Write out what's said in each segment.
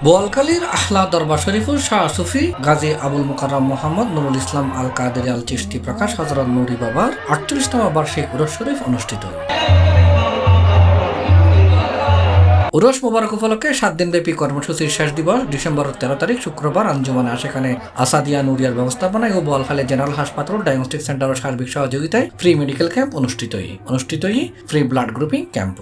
বোয়ালখালীর আহলা দরবার শরীফুল শাহ সুফি গাজী আবুল মোকাররম মোহাম্মদ নুরুল ইসলাম আল কাদেরী আল চিশতি প্রকাশ হযরত নুরী বাবার ৪৮তম বার্ষিক উরস শরীফ অনুষ্ঠিত। উরস মোবারক উপলক্ষে ৭ দিনব্যাপী কর্মসূচির শেষ দিবস ডিসেম্বর ১৩ তারিখ শুক্রবার আঞ্জুমানে আশেখানে আসাদিয়া নুরিয়ার ব্যবস্থাপনায় ও বোয়ালখালী জেনারেল হাসপাতাল ডায়াগনস্টিক সেন্টার ও সার্বিক সহযোগিতায় ফ্রি মেডিকেল ক্যাম্প অনুষ্ঠিত free blood grouping camp.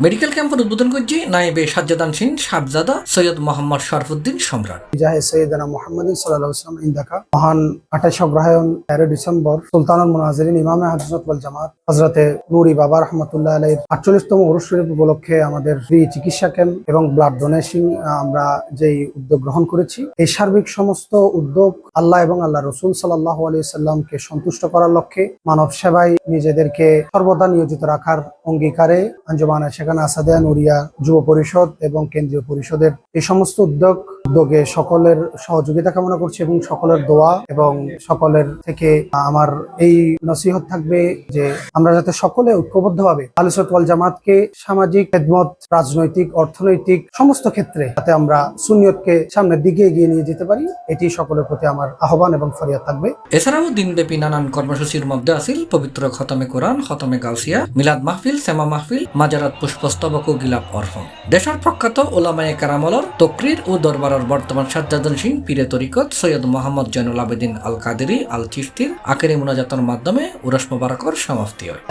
Medical ক্যাম্পের উদ্বোধন করছি নায়েবে সাজ্জাদানশীন সাহেবজাদা সৈয়দ মোহাম্মদ শরফুদ্দিন সম্রাট। জাহে সৈয়দনা মুহাম্মদ সাল্লাল্লাহু আলাইহি ওয়াসাল্লাম ইনদাকা মহান 28 অগ্রহায়ণ 13 ডিসেম্বর সুলতানুল মুনাজিরিন ইমামে আহলে সুন্নাত ওয়াল জামাত হযরতে নুরী বাবা রাহমাতুল্লাহ আলাইহির 48তম উরুস শরীফ উপলক্ষে আমাদের ফ্রি চিকিৎসা ক্যাম্প এবং ব্লাড ডোনেশন আমরা যেই উদ্যোগ গ্রহণ করেছি, এই সার্বিক সমস্ত উদ্যোগ আল্লাহ এবং আল্লাহ রাসূল সাল্লাল্লাহু আলাইহি ওয়াসাল্লামকে সন্তুষ্ট করার লক্ষ্যে মানব সেবায় নিজেদেরকে সর্বদা নিয়োজিত রাখার অঙ্গীকারে আঞ্জুমানে সেখানে আসাদিয়া নুরিয়া যুব পরিষদ এবং কেন্দ্রীয় পরিষদের এই সমস্ত উদ্যোগে সকলের সহযোগিতা কামনা করছি এবং সকলের দোয়া এবং সকলের থেকে আমার এই নসিহত থাকবে যে আমরা যাতে সকলে ঐক্যবদ্ধভাবে আহলে সুন্নাত ওয়াল জামাতকে সামাজিক খেদমত, রাজনৈতিক, অর্থনৈতিক সমস্ত ক্ষেত্রে যাতে আমরা সুন্নিয়তকে সামনের দিকে এগিয়ে নিয়ে যেতে পারি, এটি সকলের প্রতি আমার আহ্বান এবং ফরিয়াদ থাকবে। এছাড়াও দিনব্যাপী নানান কর্মসূচির মধ্যে আছিল পবিত্র খতমে কোরআন, খতমে গাউসিয়া, মিলাদ মাহফিল, সেমা মাহফিল, মাজারাত পুষ্পস্তবক ও গিলাপ অর্পণ। দেশের প্রখ্যাত ওলামায়ে কেরামলর তকরির ও দরবারের বর্তমান সাজ্জাদানশীন পীরে তরিকত সৈয়দ মোহাম্মদ জয়নুল আবেদিন আল কাদেরী আল চিশতির আখেরি মুনাজাতের মাধ্যমে উরস মোবারকের সমাপ্তি হয়।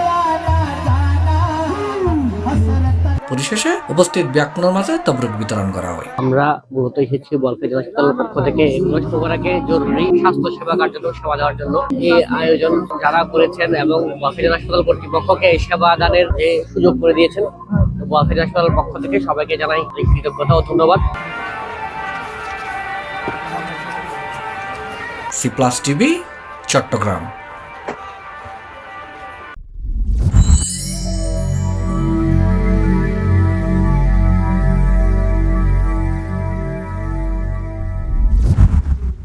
পরিশেষে উপস্থিত ব্যাকরণের মাঝে তবরুক বিতরণ করা হয়। আমরা মূলত এসেছি বোয়ালখালী জেলা হাসপাতালের পক্ষ থেকে উরস মোবারকে জরুরি স্বাস্থ্য সেবা কার্যক্রম সেবা দেওয়ার জন্য এই আয়োজন যারা করেছেন এবং বোয়ালখালী জেলা হাসপাতাল কর্তৃপক্ষকে এই সেবা দানের যে সুযোগ করে দিয়েছেন, বোয়ালখালী হাসপাতালের পক্ষ থেকে সবাইকে জানাই কৃতজ্ঞতা ও ধন্যবাদ। C plus TV, Chittagong.